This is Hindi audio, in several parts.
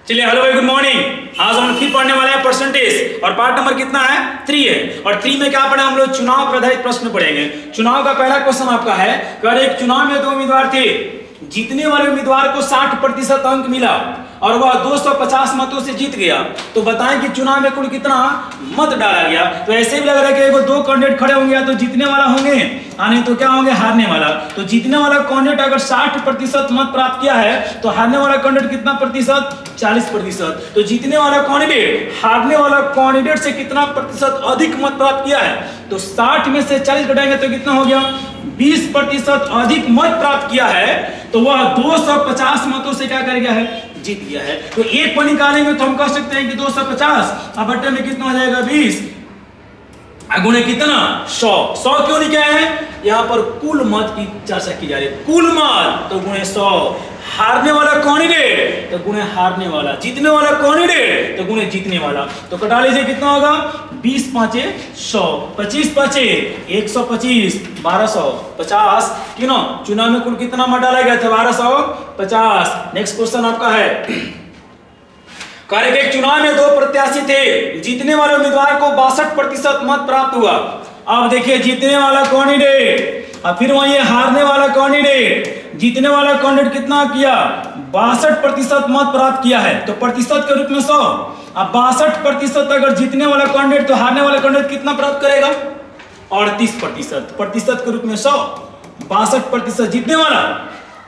चलिए हेलो भाई, गुड मॉर्निंग। आज हम फिर पढ़ने वाले हैं परसेंटेज और पार्ट नंबर कितना है 3 है। और 3 में क्या पढ़े हम लोग, चुनाव पर आधारित प्रश्न पढ़ेंगे। चुनाव का पहला क्वेश्चन आपका है, अगर एक चुनाव में 2 उम्मीदवार थे, जीतने वाले उम्मीदवार को 60% अंक मिला और वह 250 मतों से जीत गया, तो बताएं कि चुनाव में कुल कितना मत डाला गया। तो ऐसे भी लग रहा है कि 2 कैंडिडेट खड़े होंगे, या तो जीतने वाला होंगे नहीं तो क्या होंगे, हारने वाला। तो जीतने वाला कैंडिडेट अगर 60% मत प्राप्त किया है तो हारने वाला कैंडिडेट कितना प्रतिशत, 40%। तो जीतने वाला कैंडिडेट हारने वाला कैंडिडेट से कितना प्रतिशत अधिक मत प्राप्त किया है, तो 60 में से 40 घटाएंगे तो कितना हो गया, 20% अधिक मत प्राप्त किया है, तो वह 250 मतों से क्या कर गया है, जीत गया है। तो एक पर निकालेंगे तो हम कह सकते हैं कि 250 अब बट्टे में कितना हो जाएगा, 20 गुणे कितना, 100 क्यों नहीं क्या है, यहाँ पर कुल मत की चर्चा की जा रही है। कुल मत तो गुणे 100, हारने वाला कैंडिडेट तो गुणे हारने वाला, जीतने वाला कैंडिडेट तो गुणे जीतने वाला। तो कटा लीजिए कितना होगा, 20 5 100, 25 5 125, 1250। क्यों, चुनाव में कुल कितना मत डाला गया था, 1250। नेक्स्ट क्वेश्चन आपका है, कार्य एक चुनाव में 2 प्रत्याशी थे, जीतने वाले उम्मीदवार को 62% मत प्राप्त हुआ। अब देखिए जीतने वाला कैंडिडेट और फिर वही हारने वाला कैंडिडेट, जीतने वाला कैंडिडेट कितना किया, 62% मत प्राप्त किया है, तो प्रतिशत के रूप में 100। अब 62% अगर जीतने वाला कैंडिडेट तो हारने वाला कैंडिडेट कितना प्राप्त करेगा, 38%। प्रतिशत के रूप में 100, 62% जीतने वाला,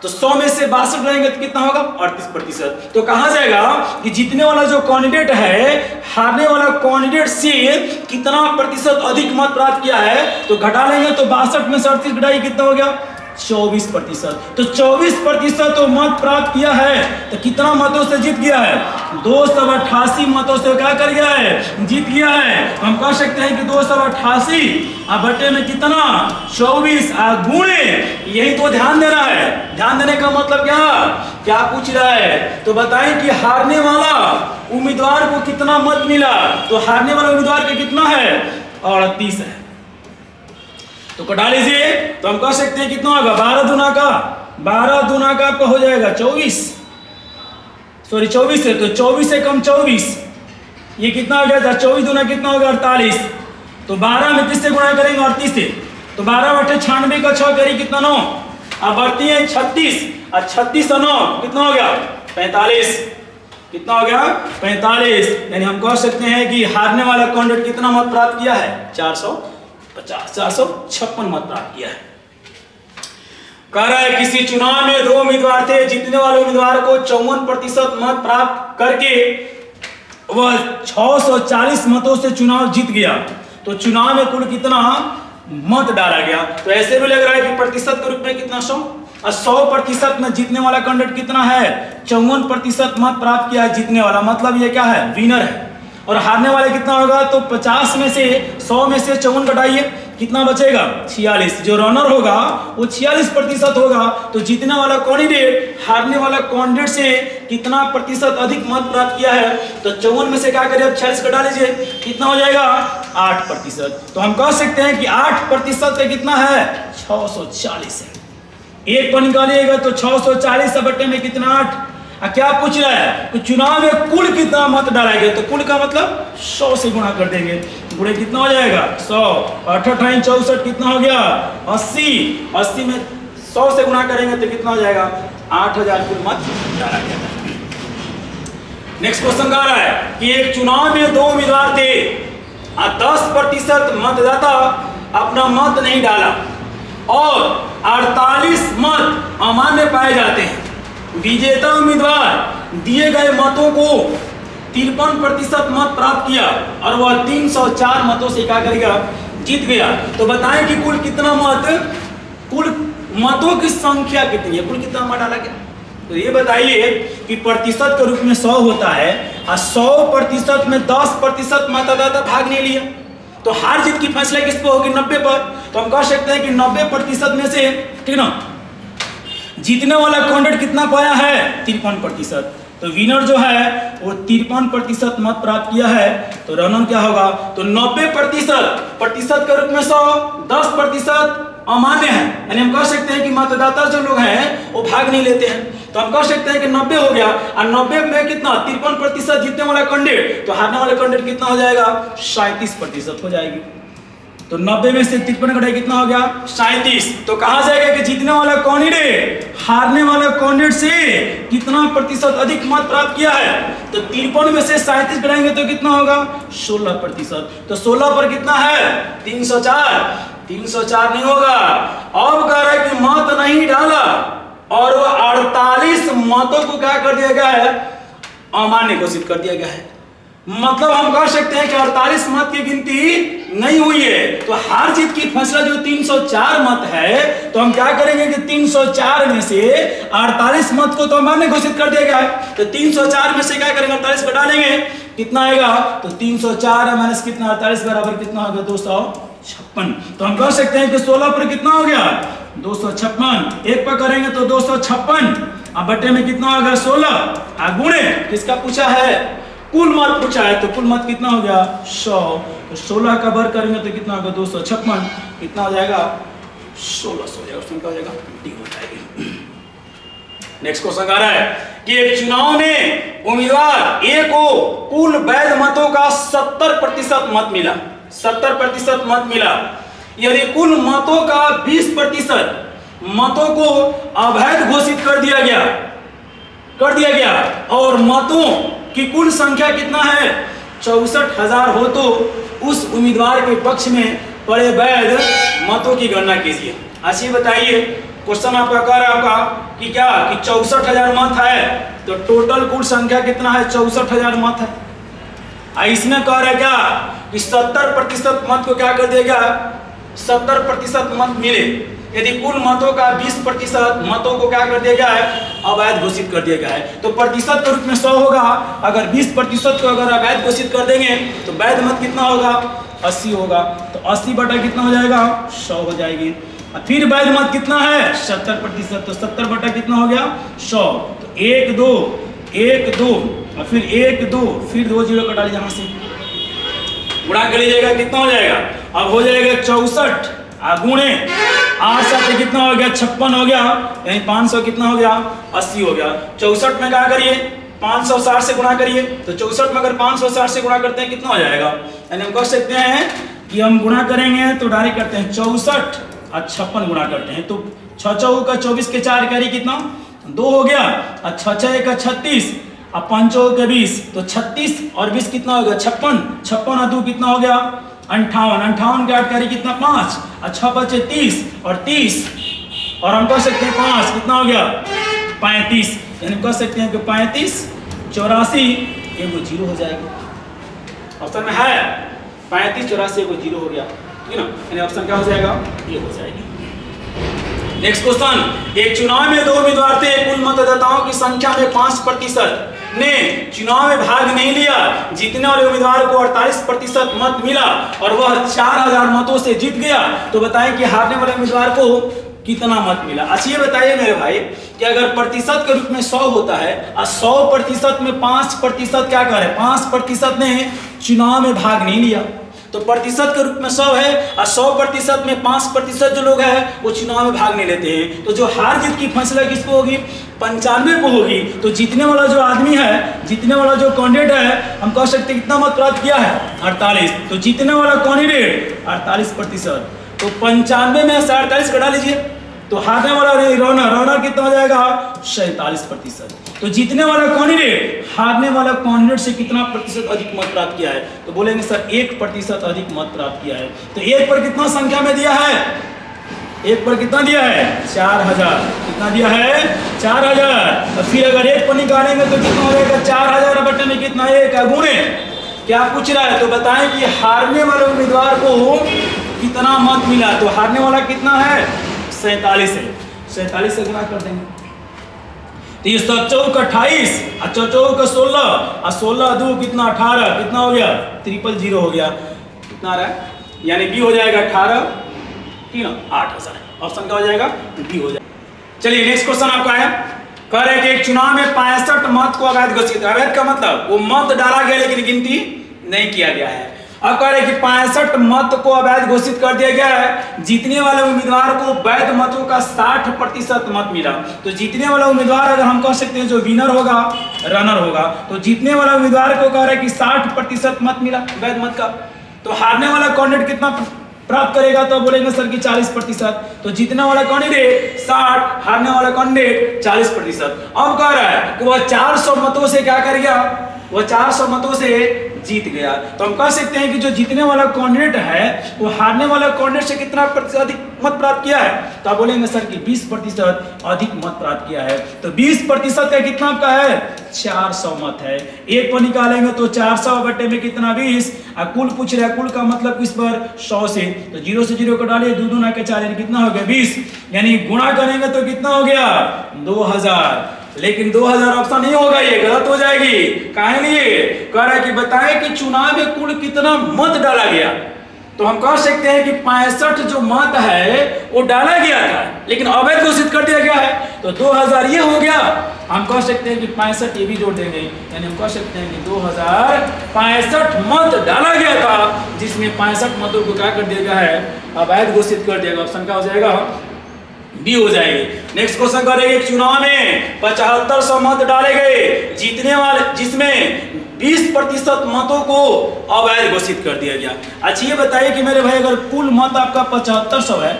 तो 100 में से 62 रहेंगे तो कितना होगा, 38%। तो कहा जाएगा कि जीतने वाला जो कैंडिडेट है हारने वाला कैंडिडेट से कितना प्रतिशत अधिक मत प्राप्त किया है, तो घटा लेंगे तो 62 में से 38 घटाइए कितना हो गया, 24%। तो 24% तो मत प्राप्त किया है, तो कितना मतों से जीत गया है, 288 मतों से क्या कर गया है, जीत गया है। तो हम कह सकते हैं कि 288 बटे में कितना, 24 गुणे, यही तो ध्यान देना है। ध्यान देने का मतलब क्या पूछ रहा है, तो बताएं कि हारने वाला उम्मीदवार को कितना मत मिला, तो हारने वाला उम्मीदवार का कितना है, 38 है। तो कटा लीजिए तो हम कह सकते हैं कितना होगा, 12 दूना का आपका हो जाएगा 24 है, तो 24 से कम 24, ये कितना हो गया, 24 दूना कितना होगा, 48। तो 12 में किससे गुणा करेंगे, 38 से, तो 12 बटे 96 का 6 करी कितना, 9। अब बढ़ती है 36 और 36 और 9 कितना हो गया, 45। कितना हो गया, 45। यानी हम कह सकते हैं कि हारने वाला कैंडिडेट कितना मत प्राप्त किया है, 456 मत प्राप्त किया है। कह रहा है किसी चुनाव में 2 उम्मीदवार थे, जीतने वाले उम्मीदवार को 54% मत प्राप्त करके वह 640 मतों से चुनाव जीत गया, तो चुनाव में कुल कितना मत डाला गया। तो ऐसे भी लग रहा है कि प्रतिशत के रूप में कितना, 100 और 100% में जीतने वाला कैंडिडेट कितना है, 54% मत प्राप्त किया है जीतने वाला, मतलब ये क्या है, विनर है। और हारने वाले कितना होगा, तो 50 में से 100 में से 54 घटाइए कितना बचेगा, 46। जो रनर होगा वो 46% होगा। तो जीतने वाला कैंडिडेट हारने वाला कैंडिडेट से कितना प्रतिशत अधिक मत प्राप्त किया है, तो 54 में से क्या करें, अब 46 घटा लीजिए कितना हो जाएगा, 8%। तो हम कह सकते हैं कि 8% का कितना है, 640 है। एक पर निकालिएगा तो 640 बट्टे में कितना, 8। क्या पूछ रहा है, तो चुनाव में कुल कितना मत डाला गया, तो कुल का मतलब 100 से गुणा कर देंगे, गुणे कितना हो जाएगा, 100, 8 8 64 कितना हो गया, 80 में 100 से गुणा करेंगे तो कितना हो जाएगा, 8000 कुल मत डाला गया। नेक्स्ट क्वेश्चन कह रहा है कि एक चुनाव में 2 उम्मीदवार थे, 10% मतदाता अपना मत नहीं डाला और 48 मत अमान्य पाए जाते हैं। विजेता उम्मीदवार दिए गए मतों को 53% मत प्राप्त किया और वह 304 मतों से क्या करेगा, जीत गया। तो बताएं कि कुल कितना मत, कुल मतों की संख्या कितनी है, कुल कितना मत डाला गया। तो ये बताइए कि प्रतिशत के रूप में 100 होता है और 100% में 10% मतदाता भाग नहीं लिया, तो हार जीत की फैसला किस पर होगी, 90 पर। तो हम कह सकते हैं कि 90% में से, ठीक ना, जीतने वाला कैंडिडेट कितना पाया है, 53%। तो विनर जो है वो 53% मत प्राप्त किया है, तो रनर क्या होगा, तो 90% के रूप में 100, 10% अमान्य है, यानी हम कह सकते हैं कि मतदाता जो लोग हैं वो भाग नहीं लेते हैं। तो हम कह सकते हैं कि 90 हो गया, और 90 में कितना 53% जीतने वाला कैंडिडेट, तो हारने वाला कैंडिडेट कितना हो जाएगा 37% हो जाएगी। तो 90 में से 53 घटाए कितना हो गया 37। तो कहा जाएगा कि जीतने वाला कैंडिडेट हारने वाला कैंडिडेट से कितना प्रतिशत अधिक मत प्राप्त किया है। तो 53 में से 37 घटाएंगे तो कितना होगा 16%। तो 16 पर कितना है 304 नहीं होगा। अब कह रहा है कि मत नहीं डाला और वो 48 मतों को क्या कर दिया गया है अमान्य घोषित कर दिया गया है। मतलब हम कह सकते हैं कि 48 मत की गिनती नहीं हुई है। तो हार जीत की फैसला जो 304 मत है, तो हम क्या करेंगे कि 304 में से 48 मत को तो अमान्य घोषित कर दिया गया है। तो 304 में से क्या करेंगे 48 घटा लेंगे, कितना आएगा तो 304 माइनस कितना 48 बराबर कितना होगा 256। तो हम कह सकते हैं कि 16 पर कितना हो गया 256, एक पर करेंगे तो 256, अब बटे में कितना होगा 16, गुणे किसका पूछा है कुल मत पूछा है, तो कुल मत कितना हो गया 100। तो 16 का वर्ग करेंगे तो कितना होगा 256, कितना हो जाएगा 1600 हो जाएगा, उसमें क्या हो जाएगा डी हो जाएगी। नेक्स्ट क्वेश्चन आ रहा है कि एक चुनाव में उम्मीदवार ए को कुल वैध मतों का 70% मत मिला, 70% मत मिला। यदि कुल मतों का 20% मतों को अवैध घोषित कर दिया गया और मतों की कुल संख्या कितना है 64,000 हो, तो उस उम्मीदवार के पक्ष में पड़े वैध मतों की गणना कीजिए। अच्छी बताइए, क्वेश्चन आपका कह रहा है आपका कि क्या कि 64,000 मत है, तो टोटल कुल संख्या कितना है 64,000 मत है। इसमें कह रहा है क्या कि 70% मत को क्या कर दिया गया 70% मत मिले। यदि कुल मतों का 20% मतों को क्या कर दिया गया है अवैध घोषित कर दिया गया है, तो प्रतिशत के रूप में 100 होगा। अगर 20% को अगर अवैध घोषित कर देंगे तो वैध मत कितना होगा 80 होगा। तो 80 बटा कितना हो जाएगा 100 हो जाएगी। फिर वैध मत कितना है 70%, तो 70 बटा कितना हो गया 100। तो 1 2 1 2 और फिर 1 2 फिर 2 जीरो कटा लीजिए, यहाँ से गुणा कर लीजिएगा, कितना हो जाएगा अब हो जाएगा 64 गुणे 8 7 कितना हो गया 56 हो गया, यानी 500 कितना हो गया 80 हो गया। 64 में क्या करिए 560 से गुणा करिए, तो 64 में अगर 560 से गुणा करते हैं कितना हो जाएगा, यानी हम कह सकते हैं कि हम गुणा करेंगे तो डायरेक्ट करते हैं 64 और 56 गुणा करते हैं, तो 6 चौको का 24 के 4 करिए कितना 2 हो गया, और 6 6 का 36 और 5 चौको का 20, तो 36 और 20 कितना हो गया 56, 56 और 2 कितना हो गया 58, 58 के 8 करिए कितना 5 और 6 बचे 30 और 30 और हम कह सकते हैं 5 कितना हो गया 35, यानी कह सकते हैं कि 35 84 एगो जीरो हो जाएगा। ऑप्शन में है 35 84 एगो जीरो हो गया, ठीक है ना, यानी ऑप्शन क्या हो जाएगा ये हो जाएगी। नेक्स्ट क्वेश्चन, एक चुनाव में 2 उम्मीदवार थे, कुल मतदाताओं की संख्या में 5% ने चुनाव में भाग नहीं लिया। जीतने वाले उम्मीदवार को 48% मत मिला और वह 4000 मतों से जीत गया। तो बताएं कि हारने वाले उम्मीदवार को कितना मत मिला। अच्छा ये बताइए मेरे भाई कि अगर प्रतिशत के रूप में 100 होता है और 100% में 5% क्या कर रहे हैं 5% ने चुनाव में भाग नहीं लिया, तो प्रतिशत के रूप में 100 है और 100% में 5% जो लोग हैं वो चुनाव में भाग नहीं लेते हैं। तो जो हार जीत की फैसला किसको होगी 95 को होगी। तो जीतने वाला जो आदमी है, जीतने वाला जो कैंडिडेट है, हम कह सकते हैं कितना मत प्राप्त किया है 48। तो जीतने वाला कैंडिडेट 48%, तो 95 में से 48 घटा लीजिए, तो हारने वाला रनर कितना हो जाएगा 47%। तो जीतने वाला कैंडिडेट हारने वाला कैंडिडेट से कितना प्रतिशत अधिक मत प्राप्त किया है, तो बोलेंगे सर 1% अधिक मत प्राप्त किया है। तो 1 पर कितना संख्या में दिया है 1 पर कितना दिया है 4000, कितना दिया है 4000। और फिर अगर 1 पर निकालेंगे तो कितना हो जाएगा 4000 बटे में कितना 1 गुणे क्या पूछ रहा है, तो बताएं कि हारने वाले उम्मीदवार को कितना मत मिला। तो हारने वाला कितना है 47 है, 47 से गुणा कर देंगे, तो ये 7 28 और 4 16 और 16 2 कितना 18, कितना हो गया 300 हो गया, कितना आ रहा है, यानी बी हो जाएगा 18, ठीक ना 8000। ऑप्शन क्या हो जाएगा बी हो जाएगा। चलिए नेक्स्ट क्वेश्चन आपका है, कह रहे हैं कि एक चुनाव में 65 मत को अवैध घोषित। अवैध का मतलब वो मत डाला गया लेकिन गिनती नहीं किया गया है। अब कह रहे हैं कि 65 मत को अवैध घोषित कर दिया गया है। जीतने वाले उम्मीदवार को वैध मतों का 60% मत मिला। तो जीतने वाला उम्मीदवार अगर हम कह सकते हैं जो विनर होगा, रनर होगा, तो जीतने वाला उम्मीदवार को कह रहे हैं कि 60% मत मिला वैध मत का। तो हारने वाला कैंडिडेट कितना प्राप्त करेगा? तो बोलेंगे सर कि 40%। तो जीतने वाला कैंडिडेट 60, हारने वाला कैंडिडेट 40%। अब कह रहा है कि वह 400 मतों से क्या कर गया? वह 400 मतों से जीत गया। तो हम कह सकते हैं कि जो जीतने वाला कैंडिडेट है वो हारने वाला कैंडिडेट से कितना अधिक मत प्राप्त किया है? तो आप बोलेंगे सर कि 20% अधिक मत प्राप्त किया है। तो 20% का कितना आपका है? 400 मत है। एक को निकालेंगे तो 400 बटे में कितना? 20। कुल पूछ रहा है, कुल का मतलब किस पर? 100 से। तो 0 से 0 को डालिए, 2 दूना के 4 यानी कितना हो गया? 20। यानी गुणा करेंगे तो कितना हो गया? 2000। लेकिन 2000 ऑप्शन नहीं होगा, ये गलत हो जाएगी। काहे लिए? कह रहा है कि बताएं कि चुनाव में कुल कितना मत डाला गया। तो हम कह सकते हैं कि 65 जो मत है वो डाला गया था लेकिन अवैध घोषित कर दिया गया है। तो 2000 ये हो गया। हम कह सकते हैं कि 65 ये भी जोड़ देंगे, यानी हम कह सकते हैं कि 2065 मत डाला गया था जिसमें 65 मतों को क्या कर दिया गया है? अवैध घोषित कर दिया गया। ऑप्शन क्या हो जाएगा? बी हो जाएगी। नेक्स्ट क्वेश्चन करेंगे, चुनाव में 7500 मत डाले गए, जीतने वाले जिसमें 20% मतों को अवैध घोषित कर दिया गया। अच्छा ये बताइए कि मेरे भाई अगर कुल मत आपका 7500 है,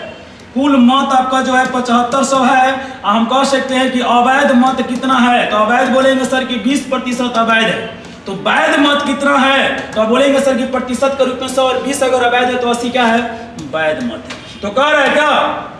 कुल मत आपका जो है 7500 है, हम कह सकते हैं कि अवैध मत कितना है? तो अवैध बोलेंगे सर कि 20% अवैध है। तो वैध मत कितना है? तो बोलेंगे सर कि प्रतिशत के रूप में 100 और 20 अगर अवैध है तो 80 क्या है? वैध मत है। तो कह रहा है क्या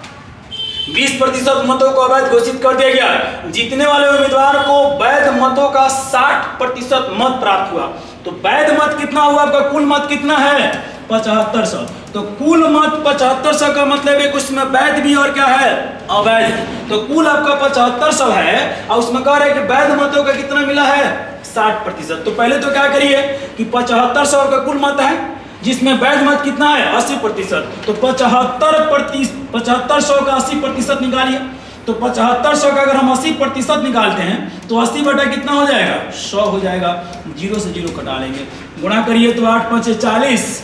20% मतों को अवैध घोषित कर दिया गया। जीतने वाले उम्मीदवार को वैध मतों का 60% मत प्राप्त हुआ। तो वैध मत कितना हुआ? आपका कुल मत कितना है? 7500। तो कुल मत 7500 का मतलब है उसमें वैध भी और क्या है? अवैध है। तो कुल आपका 7500 है और उसमें कह रहे हैं कि वैध मतों का कितना मिला है? 60%। तो पहले तो क्या करिए कि 7500 का कुल मत है जिसमें वैध मत कितना है? 80%। तो 7500 का 80% निकालिए। तो 7500 का अगर हम 80% निकालते हैं तो 80 बटा कितना हो जाएगा? 100 हो जाएगा। 0 से 0 कटा लेंगे, गुणा करिए तो 8 5 40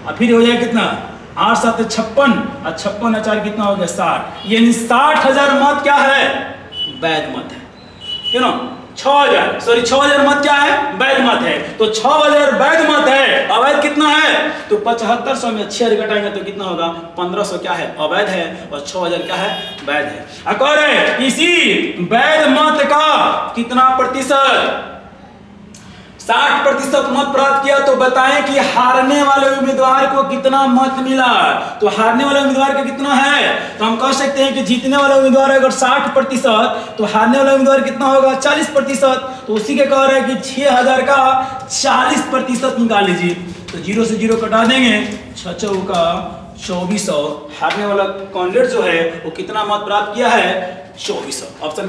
और फिर हो जाएगा कितना? 8 7 56 और 56 और 4 कितना हो गया? 60। यानी 60,000 मत क्या है? वैध मत है। यू नो 6000 मत क्या है? वैध मत है। तो 6000 वैध मत है, अवैध कितना है? तो 7500 में 6 घटाएंगे तो कितना होगा? 1500 क्या है? अवैध है और 6000 क्या है? वैध है। और इसी वैध मत का कितना प्रतिशत? 60% मत प्राप्त किया। तो बताएं कि हारने वाले उम्मीदवार को कितना मत मिला? तो हारने वाले उम्मीदवार का कितना है? तो हम कह सकते हैं कि जीतने वाला उम्मीदवार अगर 60% तो हारने वाला उम्मीदवार कितना होगा? 40%। तो उसी के कह रहे हैं कि 6000 का 40% निकाल लीजिए। तो 0 से 0 कटा देंगे, 6 का 2400। हारने वाला कैंडिडेट जो है वो कितना मत प्राप्त किया है? 2400। ऑप्शन